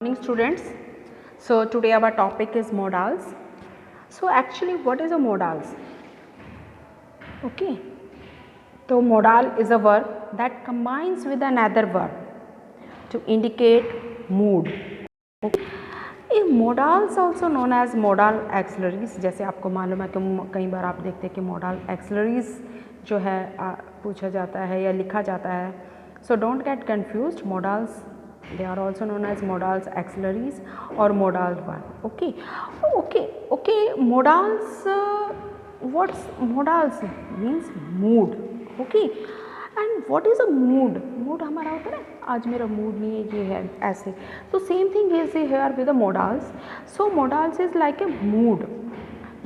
Morning students. So today our topic is modals. So actually what is a modals? Okay. So modal is a verb that combines with another verb to indicate mood. Okay. Modals also known as modal auxiliaries. जैसे आपको मालूम है कि कई बार आप देखते हैं कि modal auxiliaries जो है पूछा जाता है या लिखा जाता है. So don't get confused. Modals they are also known as modals auxiliaries or modal verb. Okay. Modals what's modals means mood. Okay. And what is a mood? Mood हमारा होता है ना, आज मेरा मूड नहीं है, ये है ऐसे. तो same thing is here with the modals. So modals is like a mood.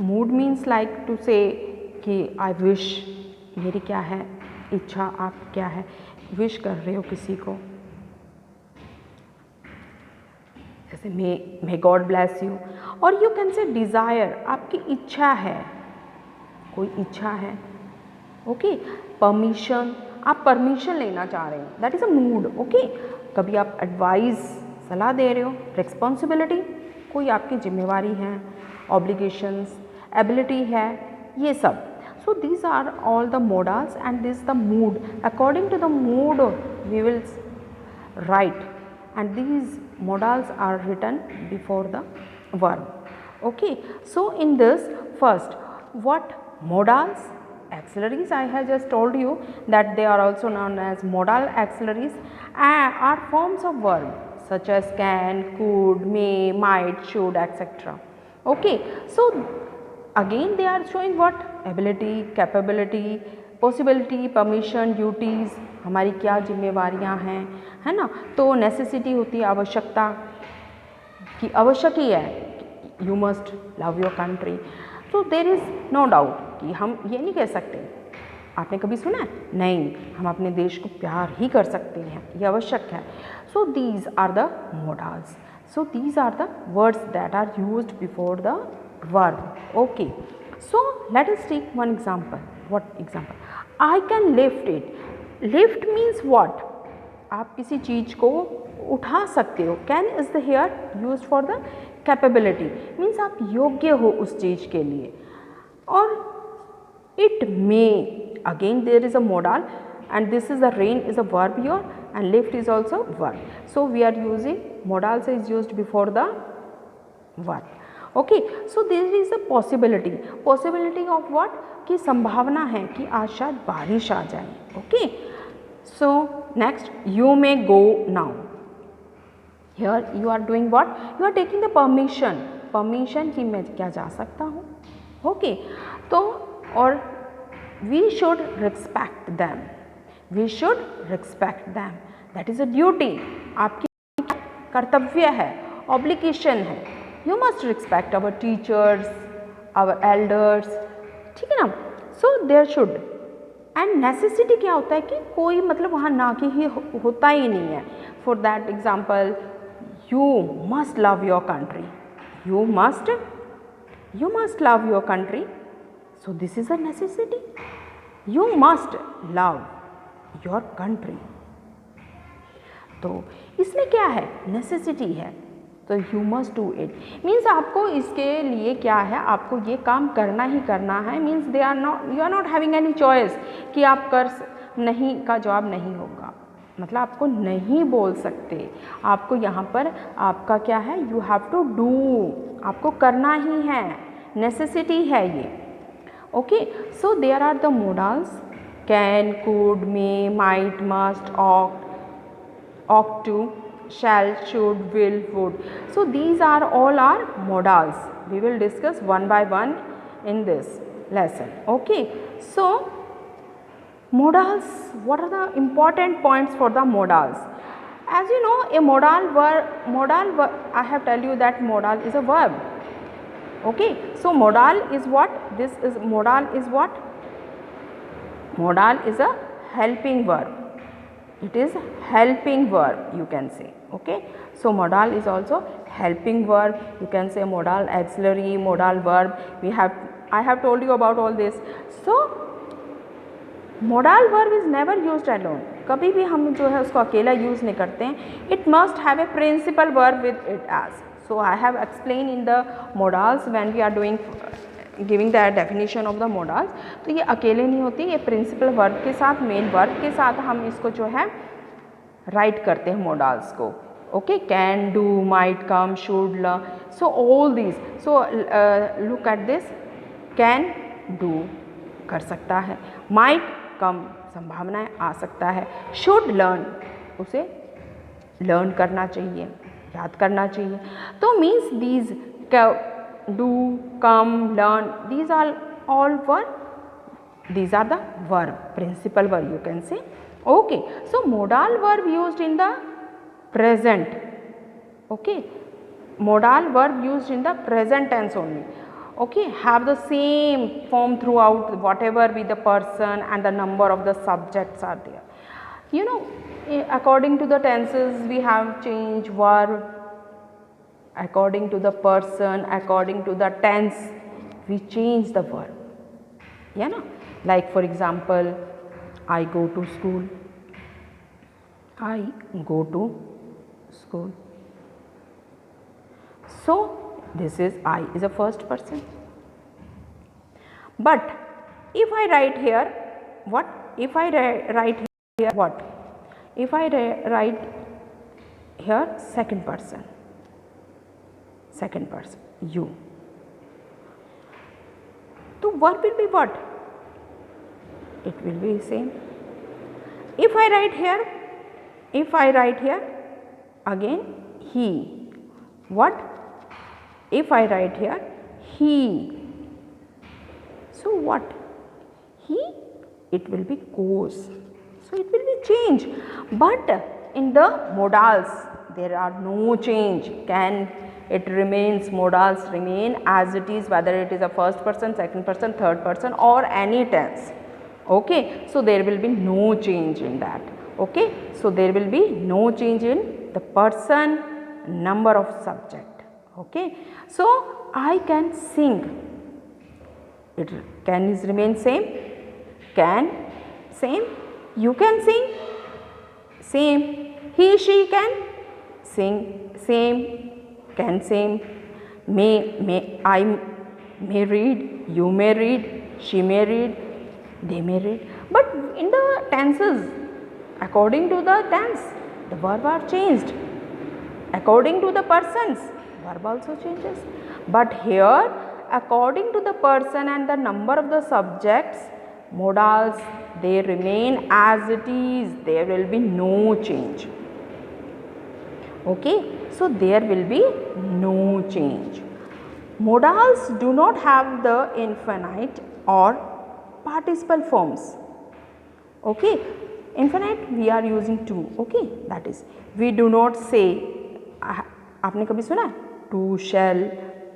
Mood means like to say कि I wish, मेरी क्या है इच्छा, आप क्या है विश कर रहे हो किसी को. जैसे मे गॉड ब्लेस यू. और यू कैन से डिज़ायर, आपकी इच्छा है, कोई इच्छा है. ओके. परमिशन, आप परमिशन लेना चाह रहे हो, that is a mood. Okay. कभी आप एडवाइस, सलाह दे रहे हो. रिस्पॉन्सिबिलिटी, कोई आपकी जिम्मेवारी है. ऑब्लिगेशंस, एबिलिटी है, ये सब. So these are all the modals and this the mood. According to the mood we will write. And these modals are written before the verb. Okay. So in this first, what modals auxiliaries, I have just told you that they are also known as modal auxiliaries and are forms of verb such as can, could, may, might, should, etc. Okay. So again they are showing what ability, capability, possibility, permission, duties, हमारी क्या जिम्मेवारियां हैं, है ना. तो necessity होती है आवश्यकता कि आवश्यक ही है, you must love your country. तो देर इज़ नो डाउट कि हम ये नहीं कह सकते. आपने कभी सुना है? नहीं, हम अपने देश को प्यार ही कर सकते हैं, ये आवश्यक है. So these are the modals. So these are the words that are used before the verb. Okay. So let us take one example. What example? I can lift it. Lift means what? आप किसी चीज़ को उठा सकते हो. Can is the here used for the capability. Means आप योग्य हो उस चीज़ के लिए. और it may, again there is a modal and this is the rain is a verb here and lift is also verb. So we are using modals is used before the verb. Okay. So there is a possibility. Possibility of what? कि संभावना है कि आज शायद बारिश आ जाए. Okay. So next, you may go now. Here you are doing what? You are taking the permission. Permission कि मैं क्या जा सकता हूँ. ओके. तो और we should respect them. We should respect them. That is a duty. आपकी कर्तव्य है, ऑब्लिगेशन है. You must respect our teachers, our elders. ठीक है ना. So there should. And necessity क्या होता है कि कोई मतलब वहाँ ना कि ही होता ही नहीं है. For that example, you must love your country. You must love your country. So this is a necessity. You must love your country. तो इसमें क्या है? नेसेसिटी है. तो you must do it means आपको इसके लिए क्या है, आपको ये काम करना ही करना है. Means they are not, you are not having any choice कि आप कर नहीं का जवाब नहीं होगा. मतलब आपको नहीं बोल सकते. आपको यहाँ पर आपका क्या है, यू हैव टू डू. आपको करना ही है, नेसेसिटी है ये. Okay. So there are the modals can, could, may, might, must, ought to, shall, should, will, would. So these are all our modals. We will discuss one by one in this lesson. Okay. So modals, what are the important points for the modals? As you know, a modal verb, I have tell you that modal is a verb. Okay. So modal is what? This is modal is what? Modal is a helping verb. It is helping verb, you can say. Okay. So modal is also helping verb. You can say modal auxiliary, modal verb. I have told you about all this. So modal verb is never used alone. कभी भी हम जो है उसको अकेला use नहीं करते हैं. It must have a principal verb with it as. So I have explain in the modals when we are doing giving the definition of the modals. तो ये अकेले नहीं होती, ये प्रिंसिपल वर्ब के साथ, मेन वर्ब के साथ हम इसको जो है राइट करते हैं मोडाल्स को. Okay, can, do, might, come, should, learn. So all this. So look at this. Can do कर सकता है, माइट कम संभावनाएं आ सकता है, शुड लर्न उसे लर्न करना चाहिए, याद करना चाहिए. तो means these do, come, learn, these are all verb, these are the verb, principal verb you can say. Okay, so modal verb used in the present. Okay, modal verb used in the present tense only. Okay, have the same form throughout, whatever be the person and the number of the subjects are there. You know, according to the tenses we have changed verb. According to the person, according to the tense, we change the verb. Yeah, no? Like for example, I go to school. I go to school. So this is I is a first person. But if I write here, what? If I write here, what? If I write here second person. Second person, you. So verb will be what? It will be same. If I write here, again he. What? If I write here, he. So what? He, it will be goes. So it will be change. But in the modals, there are no change. Can, it remains, modals remain as it is, whether it is a first person, second person, third person or any tense. Okay, so there will be no change in that. Okay, so there will be no change in the person, number of subject. Okay, so I can sing. It can is remain same, can same, you can sing same, he she can sing same, can same, may I may read, you may read, she may read, they may read. But in the tenses, according to the tense, the verb are changed. According to the persons, verb also changes. But here, according to the person and the number of the subjects, modals, they remain as it is. There will be no change. Okay, so there will be no change. Modals do not have the infinite or participle forms. Okay, infinite we are using to. Okay, that is, we do not say, आपने कभी सुना है to shall,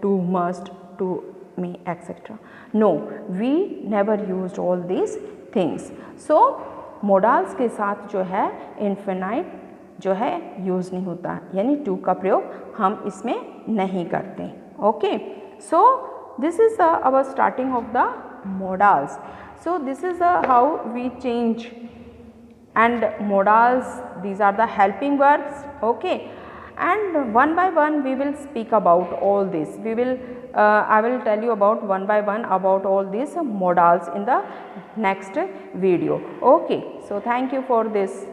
to must, to may, etc. No, we never used all these things. So modals के साथ जो है infinite जो है यूज़ नहीं होता, यानी to का प्रयोग हम इसमें नहीं करते. Okay, so this is our starting of the modals. So this is how we change. And modals, these are the helping verbs. Okay, and one by one we will speak about all this. We will I will tell you about one by one about all these modals in the next video. Okay, so thank you for this.